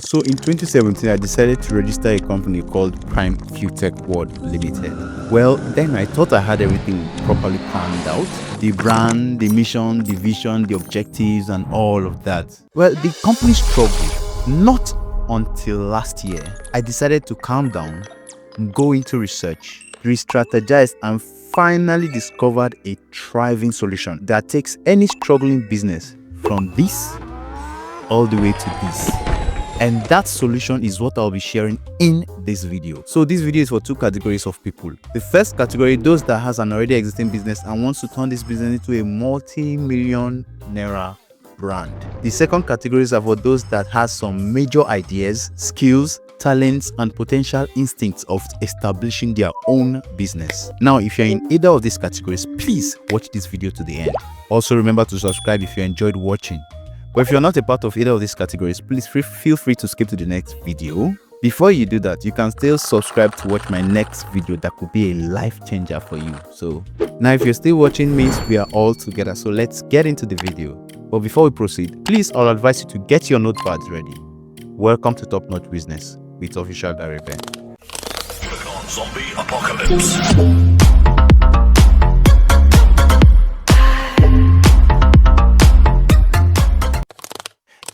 So in 2017, I decided to register a company called Prime Futech World Limited. Well, then I thought I had everything properly planned out. The brand, the mission, the vision, the objectives, and all of that. Well, the company struggled. Not until last year, I decided to calm down, go into research, re-strategize, and finally discovered a thriving solution that takes any struggling business from this all the way to this. And that solution is what I'll be sharing in this video. So this video is for two categories of people. The first category, those that has an already existing business and wants to turn this business into a multi-million naira brand. The second categories are for those that has some major ideas, skills, talents, and potential instincts of establishing their own business. Now, if you're in either of these categories, please watch this video to the end. Also, remember to subscribe if you enjoyed watching. But if you're not a part of either of these categories, please feel free to skip to the next video. Before you do that, you can still subscribe to watch my next video that could be a life changer for you. So now if you're still watching, means we are all together. So let's get into the video. But before we proceed, please, I'll advise you to get your notepads ready. Welcome to Top Notch Business with Official Director. Zombie Apocalypse.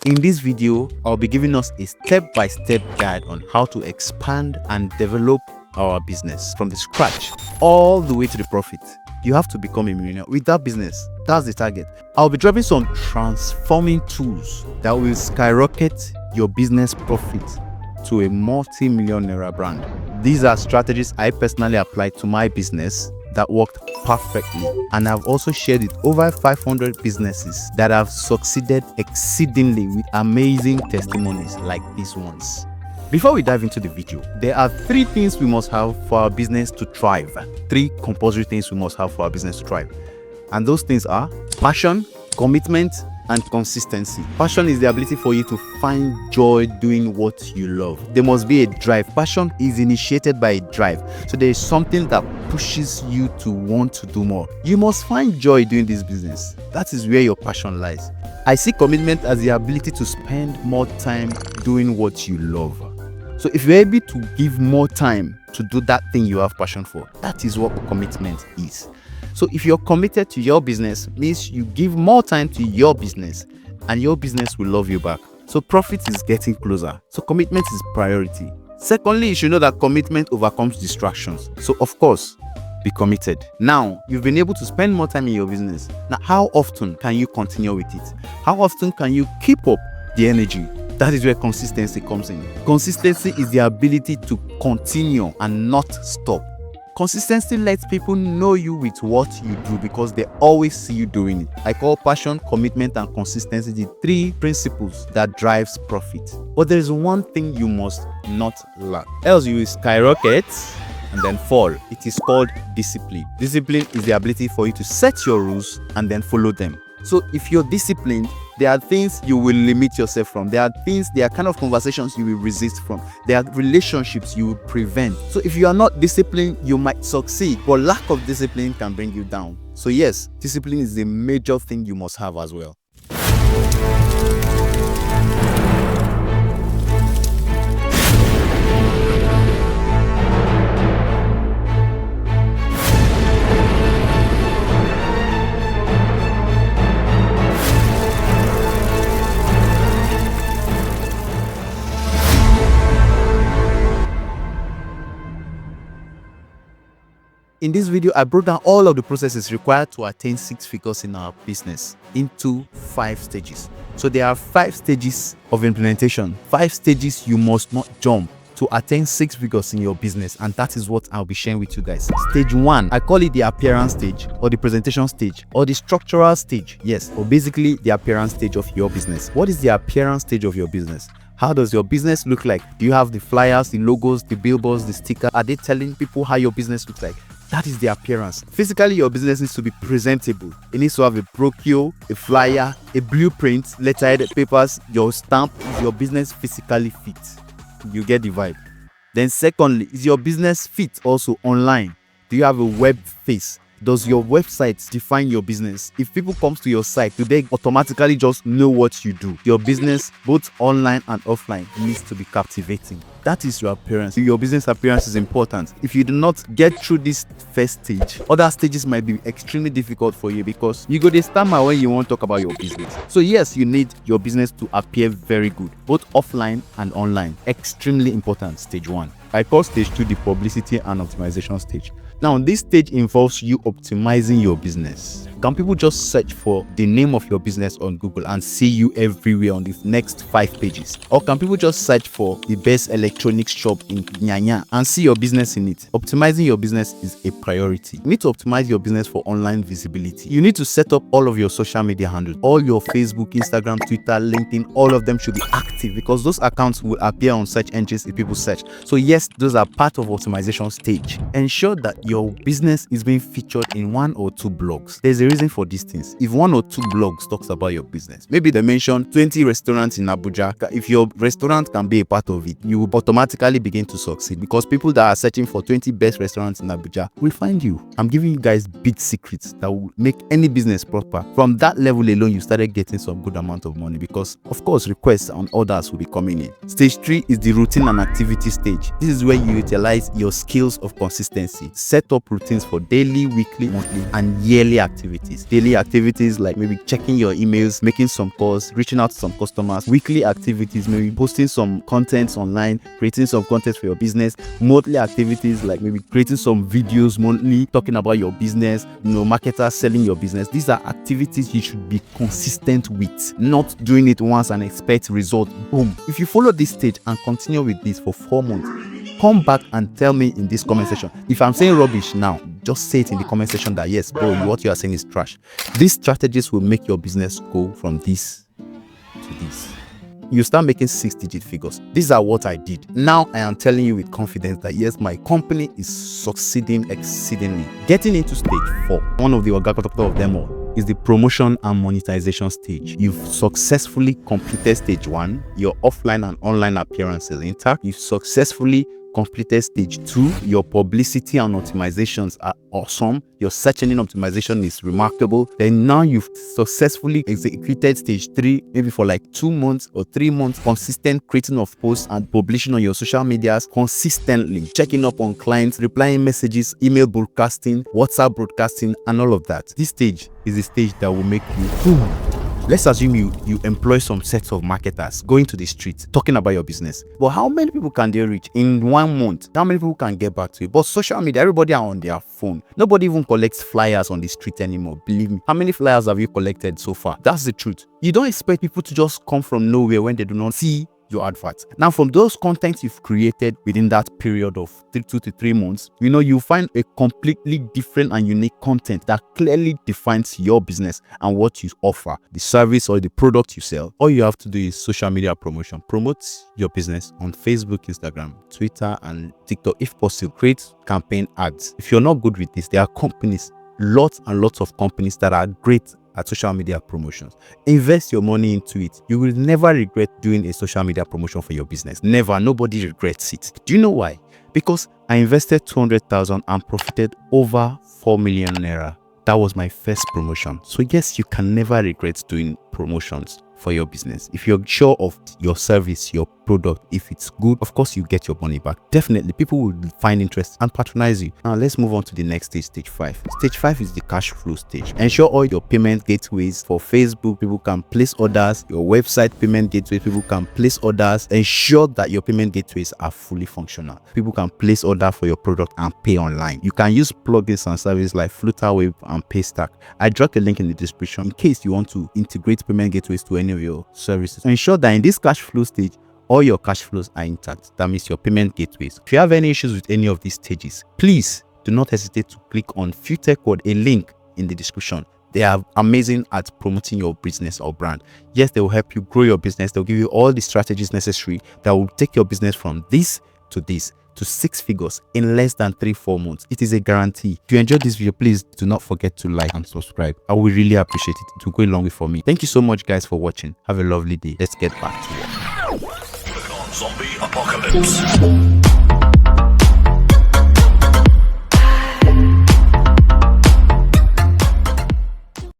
In this video, I'll be giving us a step-by-step guide on how to expand and develop our business from the scratch all the way to the profit. You have to become a millionaire with that business. That's the target. I'll be dropping some transforming tools that will skyrocket your business profit to a multi-million naira brand. These are strategies I personally applied to my business that worked perfectly, and I've also shared with over 500 businesses that have succeeded exceedingly with amazing testimonies like these ones. Before we dive into the video, there are three things we must have for our business to thrive. Three compulsory things we must have for our business to thrive. And those things are passion, commitment, and consistency. Passion is the ability for you to find joy doing what you love. There must be a drive. Passion is initiated by a drive. So there is something that pushes you to want to do more. You must find joy doing this business. That is where your passion lies. I see commitment as the ability to spend more time doing what you love. So if you're able to give more time to do that thing you have passion for, that is what commitment is. So if you're committed to your business, means you give more time to your business and your business will love you back. So profit is getting closer. So commitment is priority. Secondly, you should know that commitment overcomes distractions. So of course, be committed. Now, you've been able to spend more time in your business. Now, how often can you continue with it? How often can you keep up the energy? That is where consistency comes in. Consistency is the ability to continue and not stop. Consistency lets people know you with what you do because they always see you doing it. I call passion, commitment, and consistency the three principles that drives profit. But there is one thing you must not lack, else you will skyrocket and then fall. It is called discipline. Discipline is the ability for you to set your rules and then follow them. So if you're disciplined, there are things you will limit yourself from. There are kind of conversations you will resist from. There are relationships you will prevent. So if you are not disciplined, you might succeed, but lack of discipline can bring you down. So yes, discipline is a major thing you must have as well. In this video, I broke down all of the processes required to attain 6 figures in our business into 5 stages. So there are 5 stages of implementation, 5 stages you must not jump to attain 6 figures in your business, and that is what I'll be sharing with you guys. Stage 1, I call it the appearance stage, or the presentation stage, or the structural stage. Yes, or basically the appearance stage of your business. What is the appearance stage of your business? How does your business look like? Do you have the flyers, the logos, the billboards, the stickers? Are they telling people how your business looks like? That is the appearance. Physically, your business needs to be presentable. It needs to have a brochure, a flyer, a blueprint, letterhead papers, your stamp. Is your business physically fit? You get the vibe. Then secondly, is your business fit also online? Do you have a web face? Does your website define your business? If people come to your site, do they automatically just know what you do? Your business, both online and offline, needs to be captivating. That is your appearance. Your business appearance is important. If you do not get through this first stage, other stages might be extremely difficult for you because you go to stammer when you want to talk about your business. So yes, you need your business to appear very good, both offline and online. Extremely important, stage 1. I call stage 2 the publicity and optimization stage. Now, this stage involves you optimizing your business. Can people just search for the name of your business on Google and see you everywhere on the next 5 pages? Or can people just search for the best electronics shop in Nyanya and see your business in it? Optimizing your business is a priority. You need to optimize your business for online visibility. You need to set up all of your social media handles. All your Facebook, Instagram, Twitter, LinkedIn, all of them should be active because those accounts will appear on search engines if people search. So yes, those are part of optimization stage. Ensure that your business is being featured in 1 or 2 blogs. There's a reason for these things. If 1 or 2 blogs talks about your business, maybe they mention 20 restaurants in Abuja. If your restaurant can be a part of it, you will automatically begin to succeed because people that are searching for 20 best restaurants in Abuja will find you. I'm giving you guys big secrets that will make any business prosper. From that level alone, you started getting some good amount of money because, of course, requests and orders will be coming in. Stage 3 is the routine and activity stage. This is where you utilize your skills of consistency. Set up routines for daily, weekly, monthly, and yearly activities. Daily activities like maybe checking your emails, making some calls, reaching out to some customers. Weekly activities, maybe posting some content online, creating some content for your business. Monthly activities like maybe creating some videos monthly, talking about your business, marketers selling your business. These are activities you should be consistent with, not doing it once and expect result. Boom. If you follow this stage and continue with this for 4 months, come back and tell me in this comment section. If I'm saying rubbish now, just say it in the comment section that yes, bro, what you are saying is trash. These strategies will make your business go from this to this. You start making 6-digit figures. These are what I did. Now I am telling you with confidence that yes, my company is succeeding exceedingly. Getting into stage 4, one of the of them all, is the promotion and monetization stage. You've successfully completed stage 1, your offline and online appearance is intact. You've successfully completed stage 2, your publicity and optimizations are awesome. Your search engine optimization is remarkable. Then now you've successfully executed stage 3, maybe for like 2 months or 3 months, consistent creating of posts and publishing on your social medias consistently, checking up on clients, replying messages, email broadcasting, WhatsApp broadcasting, and all of that. This stage is the stage that will make you boom. Let's assume you employ some sets of marketers going to the streets talking about your business. But how many people can they reach in 1 month? How many people can get back to you? But social media, everybody are on their phone. Nobody even collects flyers on the street anymore. Believe me. How many flyers have you collected so far? That's the truth. You don't expect people to just come from nowhere when they do not see your adverts. Now, from those contents you've created within that period of 2 to 3 months, you find a completely different and unique content that clearly defines your business and what you offer, the service or the product you sell. All you have to do is social media promotion. Promote your business on Facebook, Instagram, Twitter, and TikTok. If possible, create campaign ads. If you're not good with this, there are companies, lots and lots of companies that are great at social media promotions. Invest your money into it. You will never regret doing a social media promotion for your business. Never. Nobody regrets it. Do you know why? Because I invested 200,000 and profited over 4 million naira. That was my first promotion. So yes, you can never regret doing promotions for your business. If you're sure of your service, your product, if it's good, of course you get your money back. Definitely people will find interest and patronize you. Now let's move on to the next stage, stage 5. Stage 5 is the cash flow stage. Ensure all your payment gateways for Facebook, people can place orders. Your website payment gateway, people can place orders. Ensure that your payment gateways are fully functional. People can place order for your product and pay online. You can use plugins and services like Flutterwave and Paystack. I dropped a link in the description in case you want to integrate payment gateways to any of your services. Ensure that in this cash flow stage, all your cash flows are intact. That means your payment gateways. If you have any issues with any of these stages, please do not hesitate to click on FutureCode, Code, a link in the description. They are amazing at promoting your business or brand. Yes, they will help you grow your business. They'll give you all the strategies necessary that will take your business from this to 6 figures in less than 3-4 months. It is a guarantee. If you enjoyed this video, please do not forget to like and subscribe. I will really appreciate it. It will go a long way for me. Thank you so much, guys, for watching. Have a lovely day. Let's get back to work. Zombie apocalypse.